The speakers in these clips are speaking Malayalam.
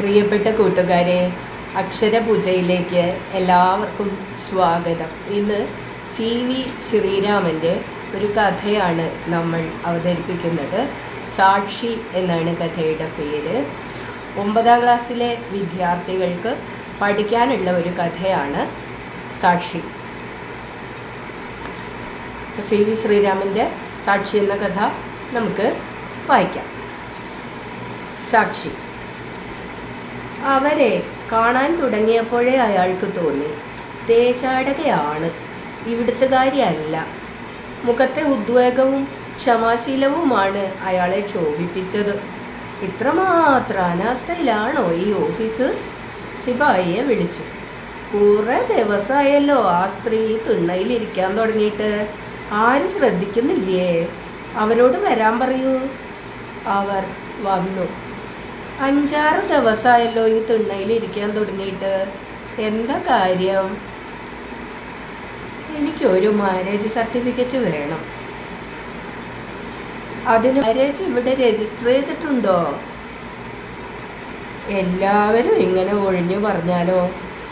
പ്രിയപ്പെട്ട കൂട്ടുകാരെ, അക്ഷരപൂജയിലേക്ക് എല്ലാവർക്കും സ്വാഗതം. ഇന്ന് CV ശ്രീരാമൻ്റെ ഒരു കഥയാണ് നമ്മൾ അവതരിപ്പിക്കുന്നത്. സാക്ഷി എന്നാണ് കഥയുടെ പേര്. 9ാം ക്ലാസ്സിലെ വിദ്യാർത്ഥികൾക്ക് പഠിക്കാനുള്ള ഒരു കഥയാണ് സാക്ഷി. CV ശ്രീരാമൻ്റെ സാക്ഷി എന്ന കഥ നമുക്ക് വായിക്കാം. സാക്ഷി. അവരെ കാണാൻ തുടങ്ങിയപ്പോഴേ അയാൾക്ക് തോന്നി, ദേശാടകയാണ്, ഇവിടുത്തുകാരിയല്ല. മുഖത്തെ ഉദ്വേഗവും ക്ഷമാശീലവുമാണ് അയാളെ ക്ഷോഭിപ്പിച്ചത്. ഇത്രമാത്രം അനാസ്ഥയിലാണോ ഈ ഓഫീസ്? ശിപായിയെ വിളിച്ചു. കുറേ ദിവസമായല്ലോ ആ സ്ത്രീ തിണ്ണയിലിരിക്കാൻ തുടങ്ങിയിട്ട്. ആരും ശ്രദ്ധിക്കുന്നില്ലേ? അവരോട് വരാൻ പറയൂ. അവർ വന്നു. 5-6 ദിവസമായല്ലോ ഈ തിണ്ണയിലിരിക്കാൻ തുടങ്ങിയിട്ട്. എന്താ കാര്യം? എനിക്കൊരു മാരേജ് സർട്ടിഫിക്കറ്റ് വേണം. അതിന് മാരേജ് ഇവിടെ രജിസ്റ്റർ ചെയ്തിട്ടുണ്ടോ? എല്ലാവരും ഇങ്ങനെ ഒഴിഞ്ഞു പറഞ്ഞാലോ?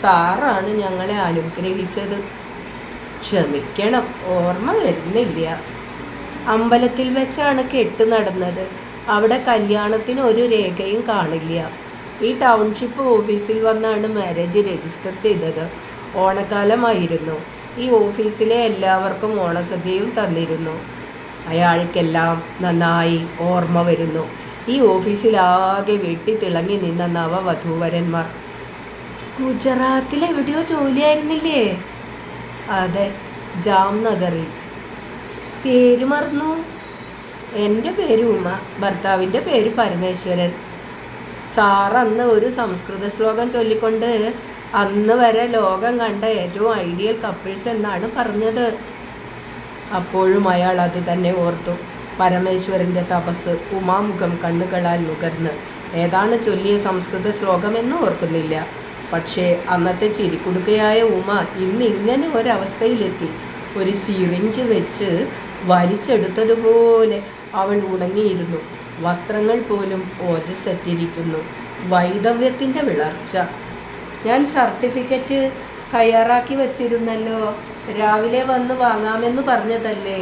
സാറാണ് ഞങ്ങളെ അനുഗ്രഹിച്ചത്. ക്ഷമിക്കണം, ഓർമ്മ വരുന്നില്ല. അമ്പലത്തിൽ വെച്ചാണ് കെട്ട് നടന്നത്. അവിടെ കല്യാണത്തിന് ഒരു രേഖയും കാണില്ല. ഈ ടൗൺഷിപ്പ് ഓഫീസിൽ വന്നാണ് മാരേജ് രജിസ്റ്റർ ചെയ്തത്. ഓണക്കാലമായിരുന്നു. ഈ ഓഫീസിലെ എല്ലാവർക്കും ഓണസദ്യയും തന്നിരുന്നു. അയാൾക്കെല്ലാം നന്നായി ഓർമ്മ വരുന്നു. ഈ ഓഫീസിലാകെ വെട്ടിത്തിളങ്ങി നിന്ന നവവധൂവരന്മാർ. ഗുജറാത്തിലെവിടെയോ ജോലിയായിരുന്നില്ലേ? അതെ, ജാംനഗറിൽ. പേര് മറന്നു. എൻ്റെ പേര് ഉമ, ഭർത്താവിൻ്റെ പേര് പരമേശ്വരൻ. സാർ അന്ന് ഒരു സംസ്കൃത ശ്ലോകം ചൊല്ലിക്കൊണ്ട് അന്ന് വരെ ലോകം കണ്ട ഏറ്റവും ഐഡിയൽ കപ്പിൾസ് എന്നാണ് പറഞ്ഞത്. അപ്പോഴും അയാൾ അത് തന്നെ ഓർത്തു. പരമേശ്വരൻ്റെ തപസ്. ഉമാമുഖം കണ്ണുകളാൽ നുകർന്ന്. ഏതാണ് ചൊല്ലിയ സംസ്കൃത ശ്ലോകമെന്ന് ഓർക്കുന്നില്ല. പക്ഷേ അന്നത്തെ ചിരിക്കുടുക്കയായ ഉമ ഇന്നിങ്ങനെ ഒരവസ്ഥയിലെത്തി. ഒരു സിറിഞ്ച് വെച്ച് വലിച്ചെടുത്തതുപോലെ അവൾ ഉണങ്ങിയിരുന്നു. വസ്ത്രങ്ങൾ പോലും ഓജസ്സറ്റിരിക്കുന്നു. വൈദവ്യത്തിൻ്റെ വിളർച്ച. ഞാൻ സർട്ടിഫിക്കറ്റ് തയ്യാറാക്കി വച്ചിരുന്നല്ലോ. രാവിലെ വന്ന് വാങ്ങാമെന്ന് പറഞ്ഞതല്ലേ?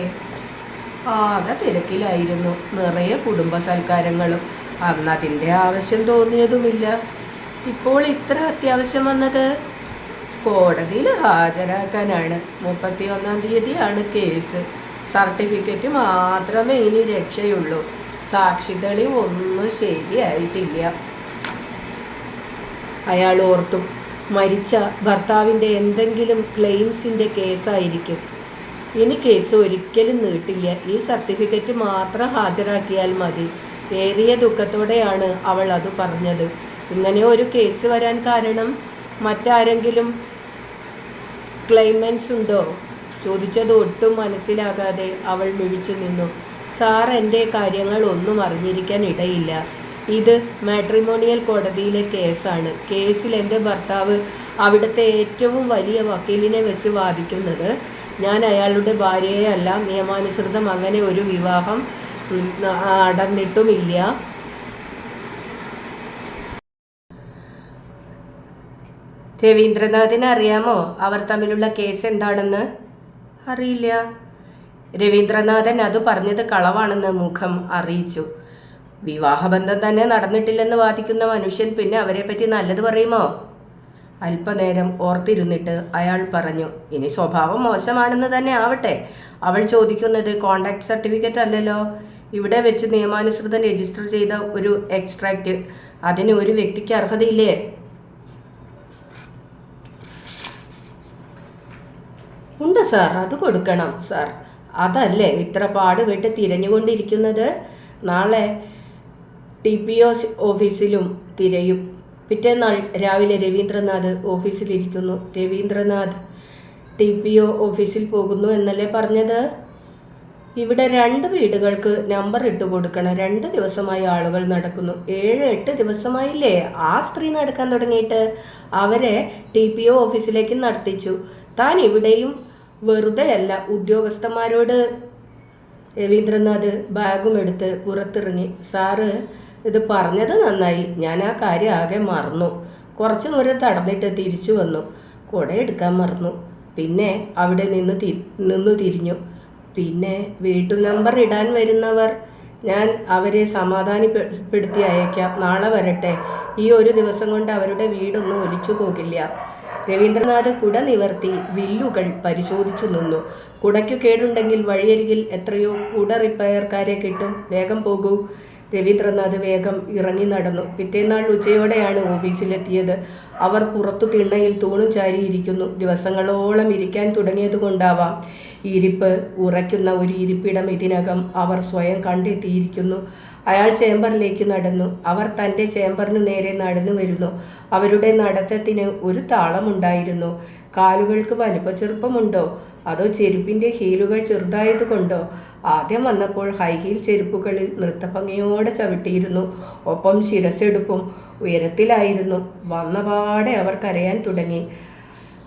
ആകെ തിരക്കിലായിരുന്നു. നിറയെ കുടുംബ സൽക്കാരങ്ങളും. അന്നതിൻ്റെ ആവശ്യം തോന്നിയതുമില്ല. ഇപ്പോൾ ഇത്ര അത്യാവശ്യം വന്നത് കോടതിയിൽ ഹാജരാക്കാനാണ്. 31-ാം തീയതിയാണ് കേസ്. സർട്ടിഫിക്കറ്റ് മാത്രമേ ഇനി രക്ഷയുള്ളൂ. സാക്ഷി തെളിവ് ഒന്നും ശരിയായിട്ടില്ല. അയാൾ ഓർത്തു, മരിച്ച ഭർത്താവിൻ്റെ എന്തെങ്കിലും ക്ലെയിംസിൻ്റെ കേസായിരിക്കും. ഇനി കേസ് ഒരിക്കലും നീട്ടില്ല. ഈ സർട്ടിഫിക്കറ്റ് മാത്രം ഹാജരാക്കിയാൽ മതി. ഏറിയ ദുഃഖത്തോടെയാണ് അവൾ അത് പറഞ്ഞത്. ഇങ്ങനെ ഒരു കേസ് വരാൻ കാരണം മറ്റാരെങ്കിലും ക്ലെയിമൻസ് ഉണ്ടോ? ചോദിച്ചത് ഒട്ടും മനസ്സിലാകാതെ അവൾ മിഴിച്ചു നിന്നു. സാർ എൻ്റെ കാര്യങ്ങൾ ഒന്നും അറിഞ്ഞിരിക്കാൻ ഇടയില്ല. ഇത് മാട്രിമോണിയൽ കോടതിയിലെ കേസാണ്. കേസിൽ എൻ്റെ ഭർത്താവ് അവിടുത്തെ ഏറ്റവും വലിയ വക്കീലിനെ വെച്ച് വാദിക്കുന്നത്. ഞാൻ അയാളുടെ ഭാര്യയെ അല്ല. നിയമാനുസൃതം അങ്ങനെ ഒരു വിവാഹം നടന്നിട്ടുമില്ല. രവീന്ദ്രനാഥിന് അറിയാമോ അവർ തമ്മിലുള്ള കേസ് എന്താണെന്ന്? അറിയില്ല. രവീന്ദ്രനാഥൻ അത് പറഞ്ഞത് കളവാണെന്ന് മുഖം അറിയിച്ചു. വിവാഹബന്ധം തന്നെ നടന്നിട്ടില്ലെന്ന് വാദിക്കുന്ന മനുഷ്യൻ പിന്നെ അവരെപ്പറ്റി നല്ലത് പറയുമോ? അല്പനേരം ഓർത്തിരുന്നിട്ട് അയാൾ പറഞ്ഞു, ഇനി സ്വഭാവം മോശമാണെന്ന് തന്നെ ആവട്ടെ. അവൾ ചോദിക്കുന്നത് കോണ്ടാക്ട് സർട്ടിഫിക്കറ്റ് അല്ലല്ലോ. ഇവിടെ വെച്ച് നിയമാനുസൃതം രജിസ്റ്റർ ചെയ്ത ഒരു എക്സ്ട്രാക്റ്റ്. അതിന് ഒരു വ്യക്തിക്ക് അർഹതയില്ലേ? ഉണ്ട് സാർ, അത് കൊടുക്കണം സാർ. അതല്ലേ ഇത്ര പാടുപെട്ട് തിരഞ്ഞുകൊണ്ടിരിക്കുന്നത്. നാളെ TPO ഓഫീസിലും തിരയും. പിറ്റേന്നാൾ രാവിലെ രവീന്ദ്രനാഥ് ഓഫീസിലിരിക്കുന്നു. രവീന്ദ്രനാഥ് TPO ഓഫീസിൽ പോകുന്നു എന്നല്ലേ പറഞ്ഞത്? ഇവിടെ 2 വീടുകൾക്ക് നമ്പർ ഇട്ട് കൊടുക്കണം. 2 ദിവസമായി ആളുകൾ നടക്കുന്നു. 7-8 ദിവസമായില്ലേ ആ സ്ത്രീ നടക്കാൻ തുടങ്ങിയിട്ട്? അവരെ TPO ഓഫീസിലേക്ക് നടത്തിച്ചു. താൻ ഇവിടെയും വെറുതെയല്ല. ഉദ്യോഗസ്ഥന്മാരോട്. രവീന്ദ്രനാഥ് ബാഗും എടുത്ത് പുറത്തിറങ്ങി. സാറ് ഇത് പറഞ്ഞത് നന്നായി. ഞാൻ ആ കാര്യം ആകെ മറന്നു. കുറച്ചു ദൂരം തടഞ്ഞിട്ട് തിരിച്ചു വന്നു. കുടയെടുക്കാൻ മറന്നു. പിന്നെ അവിടെ നിന്നു തിരിഞ്ഞു. പിന്നെ വീട്ടു നമ്പർ ഇടാൻ വരുന്നവർ, ഞാൻ അവരെ സമാധാനപ്പെടുത്തി അയക്കാം. നാളെ വരട്ടെ. ഈ ഒരു ദിവസം കൊണ്ട് അവരുടെ വീടൊന്നും ഒലിച്ചു പോകില്ല. രവീന്ദ്രനാഥ് കുട നിവർത്തി വില്ലുകൾ പരിശോധിച്ചു നിന്നു. കുടയ്ക്കു കേടുണ്ടെങ്കിൽ വഴിയരികിൽ എത്രയോ കുട റിപ്പയർക്കാരെ കിട്ടും. വേഗം പോകൂ. രവീന്ദ്രനാഥ് വേഗം ഇറങ്ങി നടന്നു. പിറ്റേന്നാൾ ഉച്ചയോടെയാണ് ഓഫീസിലെത്തിയത്. അവർ പുറത്തു തിണ്ണയിൽ തൂണും ചാരിയിരിക്കുന്നു. ദിവസങ്ങളോളം ഇരിക്കാൻ തുടങ്ങിയതുകൊണ്ടാവാം ഇരിപ്പ് ഉറയ്ക്കുന്ന ഒരു ഇരിപ്പിടം ഇതിനകം അവർ സ്വയം കണ്ടെത്തിയിരിക്കുന്നു. അയാൾ ചേംബറിലേക്ക് നടന്നു. അവർ തൻ്റെ ചേംബറിനു നേരെ നടന്നു വരുന്നു. അവരുടെ നടത്തത്തിന് ഒരു താളമുണ്ടായിരുന്നു. കാലുകൾക്ക് വലിപ്പച്ചെറുപ്പമുണ്ടോ, അതോ ചെരുപ്പിൻ്റെ ഹീലുകൾ ചെറുതായതുകൊണ്ടോ? ആദ്യം വന്നപ്പോൾ ഹൈ ഹീൽ ചെരുപ്പുകളിൽ നൃത്തഭംഗിയോടെ ചവിട്ടിയിരുന്നു. ഒപ്പം ശിരസ്സെടുപ്പും ഉയരത്തിലായിരുന്നു. വന്നപാടെ അവർ കരയാൻ തുടങ്ങി.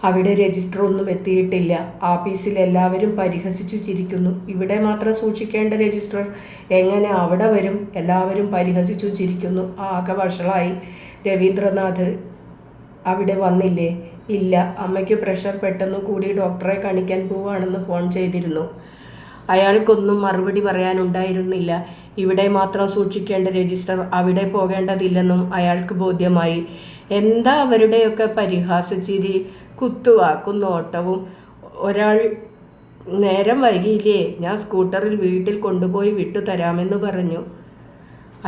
അവിടെ രജിസ്റ്റർ ഒന്നും എത്തിയിട്ടില്ല. ആഫീസിൽ എല്ലാവരും പരിഹസിച്ചു ചിരിക്കുന്നു. ഇവിടെ മാത്രം സൂക്ഷിക്കേണ്ട രജിസ്റ്റർ എങ്ങനെ അവിടെ വരും? എല്ലാവരും പരിഹസിച്ചു ചിരിക്കുന്നു. ആകെ വഷളായി. രവീന്ദ്രനാഥ് അവിടെ വന്നില്ലേ? ഇല്ല. അമ്മയ്ക്ക് പ്രഷർ പെട്ടെന്ന് കൂടി ഡോക്ടറെ കാണിക്കാൻ പോവാണെന്ന് ഫോൺ ചെയ്തിരുന്നു. അയാൾക്കൊന്നും മറുപടി പറയാനുണ്ടായിരുന്നില്ല. ഇവിടെ മാത്രം സൂക്ഷിക്കേണ്ട രജിസ്റ്റർ അവിടെ പോകേണ്ടതില്ലെന്നും അയാൾക്ക് ബോധ്യമായി. എന്താ അവരുടെയൊക്കെ പരിഹാസച്ചിരി, കുത്തുവാക്കും നോട്ടവും. ഒരാൾ, നേരം വൈകിയില്ലേ, ഞാൻ സ്കൂട്ടറിൽ വീട്ടിൽ കൊണ്ടുപോയി വിട്ടു തരാമെന്ന് പറഞ്ഞു.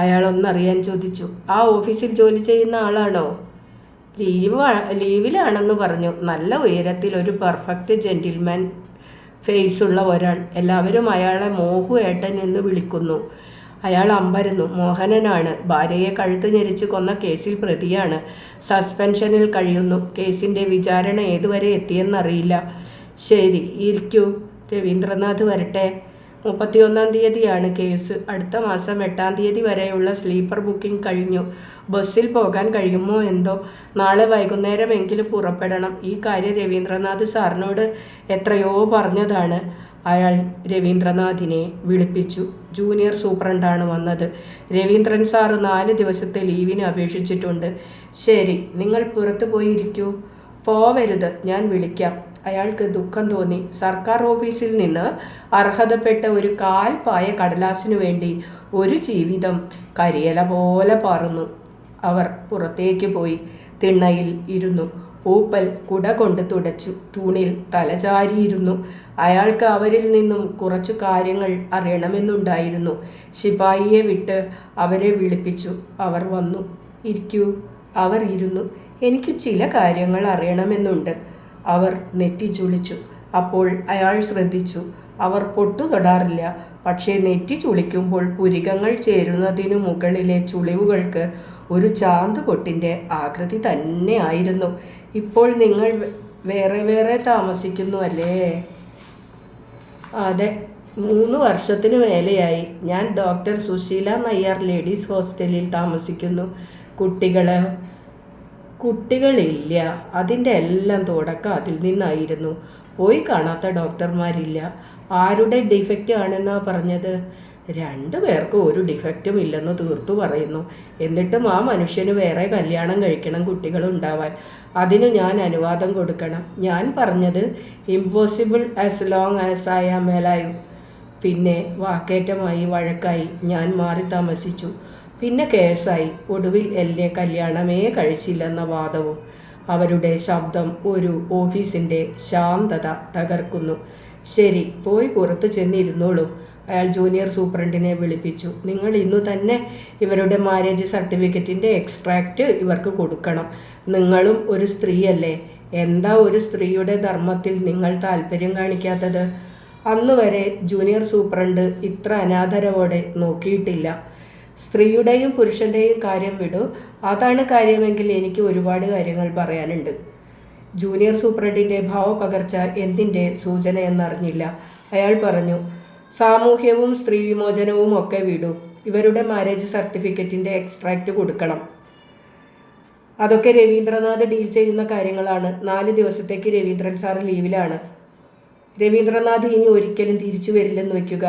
അയാളൊന്നറിയാൻ ചോദിച്ചു. ആ ഓഫീസിൽ ജോലി ചെയ്യുന്ന ആളാണോ? ലീവിലാണെന്ന് പറഞ്ഞു. നല്ല ഉയരത്തിൽ ഒരു പെർഫെക്റ്റ് ജെന്റിൽമാൻ ഫേസുള്ള ഒരാൾ. എല്ലാവരും അയാളെ മോഹു ഏട്ടൻ എന്ന് വിളിക്കുന്നു. അയാൾ അമ്പരന്നു. മോഹനനാണ്. ഭാര്യയെ കഴുത്ത് ഞെരിച്ച് കൊന്ന കേസിൽ പ്രതിയാണ്. സസ്പെൻഷനിൽ കഴിയുന്നു. കേസിൻ്റെ വിചാരണ ഏതുവരെ എത്തിയെന്നറിയില്ല. ശരി, ഇരിക്കൂ. രവീന്ദ്രനാഥ് വരട്ടെ. 31-ാം തീയതിയാണ് കേസ്. അടുത്ത മാസം 8-ാം തീയതി വരെയുള്ള സ്ലീപ്പർ ബുക്കിംഗ് കഴിഞ്ഞു. ബസ്സിൽ പോകാൻ കഴിയുമോ എന്തോ. നാളെ വൈകുന്നേരമെങ്കിലും പുറപ്പെടണം. ഈ കാര്യം രവീന്ദ്രനാഥ് സാറിനോട് എത്രയോ പറഞ്ഞതാണ്. അയാൾ രവീന്ദ്രനാഥിനെ വിളിപ്പിച്ചു. ജൂനിയർ സൂപ്രണ്ടാണ് വന്നത്. രവീന്ദ്രൻ സാറ് 4 ദിവസത്തെ ലീവിന് അപേക്ഷിച്ചിട്ടുണ്ട്. ശരി, നിങ്ങൾ പുറത്തു പോയിരിക്കൂ. പോവരുത്, ഞാൻ വിളിക്കാം. അയാൾക്ക് ദുഃഖം തോന്നി. സർക്കാർ ഓഫീസിൽ നിന്ന് അർഹതപ്പെട്ട ഒരു കാൽപ്പായ കടലാസിനു വേണ്ടി ഒരു ജീവിതം കരിയല പോലെ പറന്നു. അവർ പുറത്തേക്ക് പോയി. തിണ്ണയിൽ ഇരുന്നു. പൂപ്പൽ കുട കൊണ്ട് തുടച്ചു. തൂണിൽ തലചാരിയിരുന്നു. അയാൾക്ക് അവരിൽ നിന്നും കുറച്ചു കാര്യങ്ങൾ അറിയണമെന്നുണ്ടായിരുന്നു. ശിപായിയെ വിട്ട് അവരെ വിളിപ്പിച്ചു. അവർ വന്നു. ഇരിക്കൂ. അവർ ഇരുന്നു. എനിക്ക് ചില കാര്യങ്ങൾ അറിയണമെന്നുണ്ട്. അവർ നെറ്റി ചുളിച്ചു. അപ്പോൾ അയാൾ ശ്രദ്ധിച്ചു. അവർ പൊട്ടു തൊടാറില്ല. പക്ഷേ നെറ്റി ചുളിക്കുമ്പോൾ പുരികങ്ങൾ ചേരുന്നതിനു മുകളിലെ ചുളിവുകൾക്ക് ഒരു ചാന്ത് പൊട്ടിൻ്റെ ആകൃതി തന്നെ ആയിരുന്നു. ഇപ്പോൾ നിങ്ങൾ വേറെ വേറെ താമസിക്കുന്നു അല്ലേ? അതെ, 3 വർഷത്തിനു മേലെയായി. ഞാൻ ഡോക്ടർ സുശീല നയ്യാർ ലേഡീസ് ഹോസ്റ്റലിൽ താമസിക്കുന്നു. കുട്ടികളില്ല. അതിൻ്റെ എല്ലാം തുടക്കം അതിൽ നിന്നായിരുന്നു. പോയി കാണാത്ത ഡോക്ടർമാരില്ല. ആരുടെ ഡിഫക്റ്റ് ആണെന്നാണ് പറഞ്ഞത്? 2 പേർക്കും ഒരു ഡിഫക്റ്റും ഇല്ലെന്ന് തീർത്തു പറയുന്നു. എന്നിട്ടും ആ മനുഷ്യന് വേറെ കല്യാണം കഴിക്കണം, കുട്ടികളുണ്ടാവാൻ. അതിനു ഞാൻ അനുവാദം കൊടുക്കണം. ഞാൻ പറഞ്ഞത് impossible as long as I am alive. പിന്നെ വാക്കേറ്റമായി, വഴക്കായി. ഞാൻ മാറി താമസിച്ചു. പിന്നെ കേസായി. ഒടുവിൽ എന്നെ കല്യാണമേ കഴിച്ചില്ലെന്ന വാദവും. അവരുടെ ശബ്ദം ഒരു ഓഫീസിൻ്റെ ശാന്തത തകർക്കുന്നു. ശരി, പോയി പുറത്തു ചെന്നിരുന്നോളൂ. അയാൾ ജൂനിയർ സൂപ്രണ്ടിനെ വിളിപ്പിച്ചു. നിങ്ങൾ ഇന്നു തന്നെ ഇവരുടെ മാരേജ് സർട്ടിഫിക്കറ്റിൻ്റെ എക്സ്ട്രാക്റ്റ് ഇവർക്ക് കൊടുക്കണം. നിങ്ങളും ഒരു സ്ത്രീയല്ലേ? എന്താ ഒരു സ്ത്രീയുടെ ധർമ്മത്തിൽ നിങ്ങൾ താല്പര്യം കാണിക്കാത്തത്? അന്നുവരെ ജൂനിയർ സൂപ്രണ്ട് ഇത്ര അനാദരവോടെ നോക്കിയിട്ടില്ല. സ്ത്രീയുടെയും പുരുഷൻ്റെയും കാര്യം വിടൂ. അതാണ് കാര്യമെങ്കിൽ എനിക്ക് ഒരുപാട് കാര്യങ്ങൾ പറയാനുണ്ട്. ജൂനിയർ സൂപ്രണ്ടിൻ്റെ ഭാവപകർച്ച എന്തിൻ്റെ സൂചനയെന്നറിഞ്ഞില്ല. അയാൾ പറഞ്ഞു, സാമൂഹ്യവും സ്ത്രീ വിമോചനവും ഒക്കെ വിടൂ. ഇവരുടെ മാരേജ് സർട്ടിഫിക്കറ്റിൻ്റെ എക്സ്ട്രാക്റ്റ് കൊടുക്കണം. അതൊക്കെ രവീന്ദ്രനാഥ് ഡീൽ ചെയ്യുന്ന കാര്യങ്ങളാണ്. 4 ദിവസത്തേക്ക് രവീന്ദ്രൻ സാറ് ലീവിലാണ്. രവീന്ദ്രനാഥ് ഇനി ഒരിക്കലും തിരിച്ചു വരില്ലെന്ന് വയ്ക്കുക.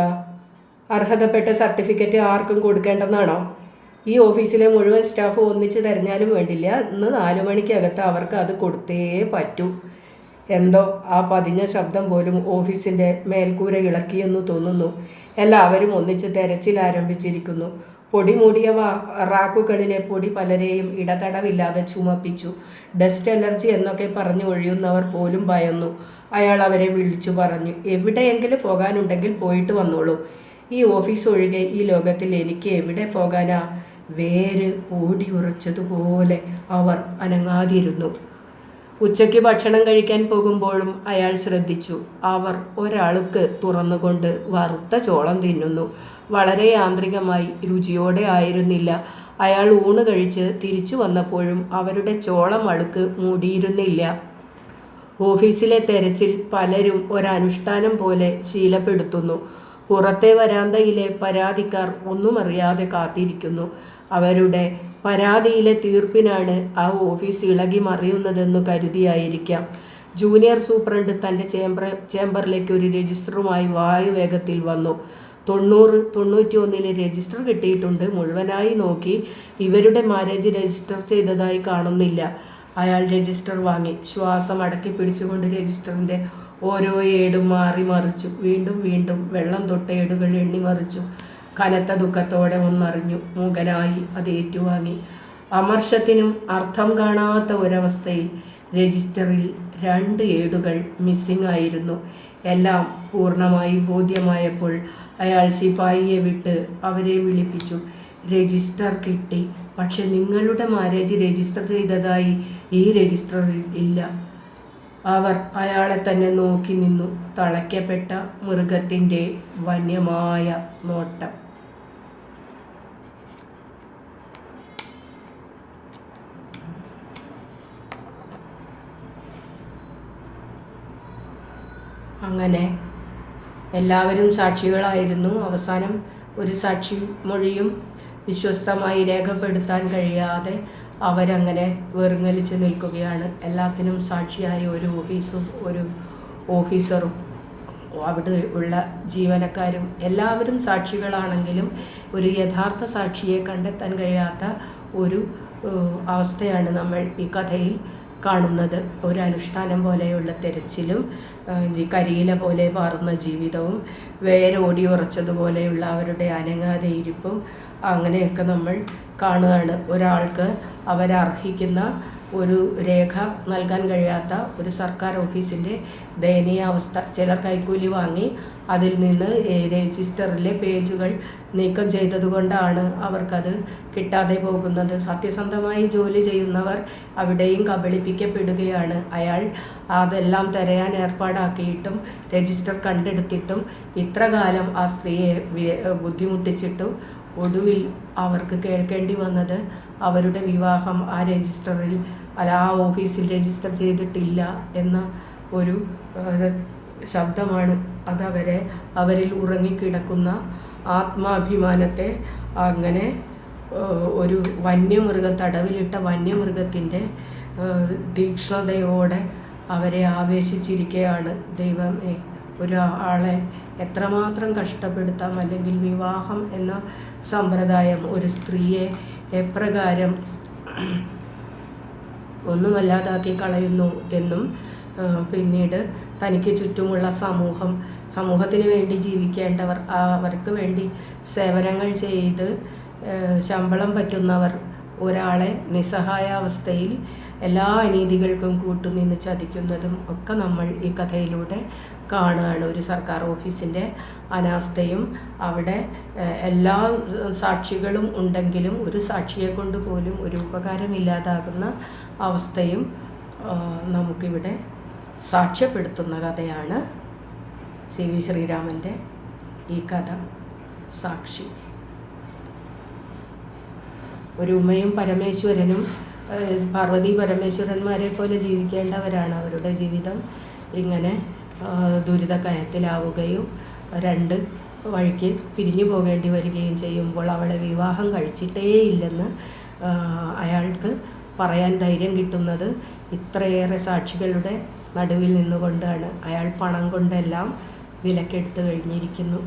അർഹതപ്പെട്ട സർട്ടിഫിക്കറ്റ് ആർക്കും കൊടുക്കേണ്ടെന്നാണോ? ഈ ഓഫീസിലെ മുഴുവൻ സ്റ്റാഫ് ഒന്നിച്ച് തിരഞ്ഞാലും വേണ്ടില്ല, ഇന്ന് 4 മണിക്കകത്ത് അവർക്ക് അത് കൊടുത്തേ പറ്റൂ. എന്തോ ആ പതിഞ്ഞ ശബ്ദം പോലും ഓഫീസിൻ്റെ മേൽക്കൂര ഇളക്കിയെന്നു തോന്നുന്നു. എല്ലാവരും ഒന്നിച്ച് തെരച്ചിൽ ആരംഭിച്ചിരിക്കുന്നു. പൊടി മൂടിയ റാക്കുകളിലെ പൊടി പലരെയും ഇടതടവില്ലാതെ ചുമപ്പിച്ചു. ഡസ്റ്റ് അലർജി എന്നൊക്കെ പറഞ്ഞു ഒഴിയുന്നവർ പോലും ഭയന്നു. അയാൾ അവരെ വിളിച്ചു പറഞ്ഞു, എവിടെയെങ്കിലും പോകാനുണ്ടെങ്കിൽ പോയിട്ട് വന്നോളൂ. ഈ ഓഫീസ് ഒഴികെ ഈ ലോകത്തിൽ എനിക്ക് എവിടെ പോകാനാ? വേര് ഓടി ഉറച്ചതുപോലെ അവർ അനങ്ങാതിരുന്നു. ഉച്ചയ്ക്ക് ഭക്ഷണം കഴിക്കാൻ പോകുമ്പോഴും അയാൾ ശ്രദ്ധിച്ചു. അവർ ഒരാൾക്ക് തുറന്നുകൊണ്ട് വറുത്ത ചോളം തിന്നുന്നു. വളരെ യാന്ത്രികമായി, രുചിയോടെ ആയിരുന്നില്ല. അയാൾ ഊണ് കഴിച്ച് തിരിച്ചു വന്നപ്പോഴും അവരുടെ ചോളം അഴുക്ക് മൂടിയിരുന്നില്ല. ഓഫീസിലെ തെരച്ചിൽ പലരും ഒരനുഷ്ഠാനം പോലെ ശീലപ്പെടുത്തുന്നു. പുറത്തെ വരാന്തയിലെ പരാതിക്കാർ ഒന്നുമറിയാതെ കാത്തിരിക്കുന്നു. അവരുടെ പരാതിയിലെ തീർപ്പിനാണ് ആ ഓഫീസ് ഇളകി മറിയുന്നതെന്നു കരുതിയായിരിക്കാം. ജൂനിയർ സൂപ്രണ്ട് തൻ്റെ ചേംബറിലേക്ക് ഒരു രജിസ്റ്ററുമായി വായുവേഗത്തിൽ വന്നു. 90-91 രജിസ്റ്റർ കിട്ടിയിട്ടുണ്ട്. മുഴുവനായി നോക്കി. ഇവരുടെ മാരേജ് രജിസ്റ്റർ ചെയ്തതായി കാണുന്നില്ല. അയാൾ രജിസ്റ്റർ വാങ്ങി. ശ്വാസം അടക്കി പിടിച്ചുകൊണ്ട് രജിസ്റ്ററിൻ്റെ ഓരോ ഏടും മാറി മറിച്ചു. വീണ്ടും വീണ്ടും വെള്ളം തൊട്ട ഏടുകൾ എണ്ണിമറിച്ചു. കനത്ത ദുഃഖത്തോടെ ഒന്നറിഞ്ഞു. മൂകനായി അത് ഏറ്റുവാങ്ങി. അമർഷത്തിനും അർത്ഥം കാണാത്ത ഒരവസ്ഥയിൽ രജിസ്റ്ററിൽ 2 ഏടുകൾ മിസ്സിംഗ് ആയിരുന്നു. എല്ലാം പൂർണ്ണമായി ബോധ്യമായപ്പോൾ അയാൾ ശിപായിയെ വിട്ട് അവരെ വിളിപ്പിച്ചു. രജിസ്റ്റർ കിട്ടി, പക്ഷെ നിങ്ങളുടെ മാരേജ് രജിസ്റ്റർ ചെയ്തതായി ഈ രജിസ്റ്ററിൽ ഇല്ല. അവർ അയാളെ തന്നെ നോക്കി നിന്നു. തളയ്ക്കപ്പെട്ട മൃഗത്തിൻ്റെ വന്യമായ നോട്ടം. അങ്ങനെ എല്ലാവരും സാക്ഷികളായിരുന്നു. അവസാനം ഒരു സാക്ഷി മൊഴിയും വിശ്വസ്തമായി രേഖപ്പെടുത്താൻ കഴിയാതെ അവരങ്ങനെ വെറുങ്ങലിച്ച് നിൽക്കുകയാണ്. എല്ലാത്തിനും സാക്ഷിയായ ഒരു ഓഫീസറും അവിടെ ഉള്ള ജീവനക്കാരും എല്ലാവരും സാക്ഷികളാണെങ്കിലും ഒരു യഥാർത്ഥ സാക്ഷിയെ കണ്ടെത്താൻ കഴിയാത്ത ഒരു അവസ്ഥയാണ് നമ്മൾ ഈ കഥയിൽ കാണുന്നത്. ഒരു അനുഷ്ഠാനം പോലെയുള്ള തെരച്ചിലും കരിയില പോലെ പാറുന്ന ജീവിതവും വേരോടി ഉറച്ചതുപോലെയുള്ള അവരുടെ അനങ്ങാതെ ഇരിപ്പും അങ്ങനെയൊക്കെ നമ്മൾ കാണുകയാണ്. ഒരാൾക്ക് അവരർഹിക്കുന്ന ഒരു രേഖ നൽകാൻ കഴിയാത്ത ഒരു സർക്കാർ ഓഫീസിൻ്റെ ദയനീയാവസ്ഥ. ചിലർ കൈക്കൂലി വാങ്ങി അതിൽ നിന്ന് രജിസ്റ്ററിലെ പേജുകൾ നീക്കം ചെയ്തതുകൊണ്ടാണ് അവർക്കത് കിട്ടാതെ പോകുന്നത്. സത്യസന്ധമായി ജോലി ചെയ്യുന്നവർ അവിടെയും കബളിപ്പിക്കപ്പെടുകയാണ്. അയാൾ അതെല്ലാം തിരയാൻ ഏർപ്പാടാക്കിയിട്ടും രജിസ്റ്റർ കണ്ടെടുത്തിട്ടും ഇത്ര കാലം ആ സ്ത്രീയെ ബുദ്ധിമുട്ടിച്ചിട്ടും ഒടുവിൽ അവർക്ക് കേൾക്കേണ്ടി വന്നത് അവരുടെ വിവാഹം ആ രജിസ്റ്ററിൽ ആ ഓഫീസിൽ രജിസ്റ്റർ ചെയ്തിട്ടില്ല എന്ന ഒരു ശബ്ദമാണ്. അവരിൽ ഉറങ്ങിക്കിടക്കുന്ന ആത്മാഭിമാനത്തെ അങ്ങനെ ഒരു തടവിലിട്ട വന്യമൃഗത്തിൻ്റെ തീക്ഷ്ണതയോടെ അവരെ ആവേശിച്ചിരിക്കുകയാണ്. ദൈവമേ, ഒരാളെ എത്രമാത്രം കഷ്ടപ്പെടുത്താം, അല്ലെങ്കിൽ വിവാഹം എന്ന സമ്പ്രദായം ഒരു സ്ത്രീയെ എപ്രകാരം ഒന്നുമല്ലാതാക്കി കളയുന്നു എന്നും പിന്നീട് തനിക്ക് ചുറ്റുമുള്ള സമൂഹത്തിന് വേണ്ടി ജീവിക്കേണ്ടവർ, അവർക്ക് വേണ്ടി സേവനങ്ങൾ ചെയ്ത് ശമ്പളം പറ്റുന്നവർ ഒരാളെ നിസ്സഹായാവസ്ഥയിൽ എല്ലാ അനീതികൾക്കും കൂട്ടുനിന്ന് ചതിക്കുന്നതും ഒക്കെ നമ്മൾ ഈ കഥയിലൂടെ കാണുകയാണ്. ഒരു സർക്കാർ ഓഫീസിൻ്റെ അനാസ്ഥയും അവിടെ എല്ലാ സാക്ഷികളും ഉണ്ടെങ്കിലും ഒരു സാക്ഷിയെ കൊണ്ട് പോലും ഒരു ഉപകാരമില്ലാതാകുന്ന അവസ്ഥയും നമുക്കിവിടെ സാക്ഷ്യപ്പെടുത്തുന്ന കഥയാണ് CV ശ്രീരാമൻ്റെ ഈ കഥ സാക്ഷി. ഒരു ഉമയും പരമേശ്വരനും പാർവതി പരമേശ്വരന്മാരെ പോലെ ജീവിക്കേണ്ടവരാണ്. അവരുടെ ജീവിതം ഇങ്ങനെ ദുരിതക്കയത്തിലാവുകയും 2 വഴിക്ക് പിരിഞ്ഞു പോകേണ്ടി വരികയും ചെയ്യുമ്പോൾ അവളെ വിവാഹം കഴിച്ചിട്ടേയില്ലെന്ന് അയാൾക്ക് പറയാൻ ധൈര്യം കിട്ടുന്നത് ഇത്രയേറെ സാക്ഷികളുടെ നടുവിൽ നിന്നുകൊണ്ടാണ്. അയാൾ പണം കൊണ്ടെല്ലാം വിലക്കെടുത്ത് കഴിഞ്ഞിരിക്കുന്നു.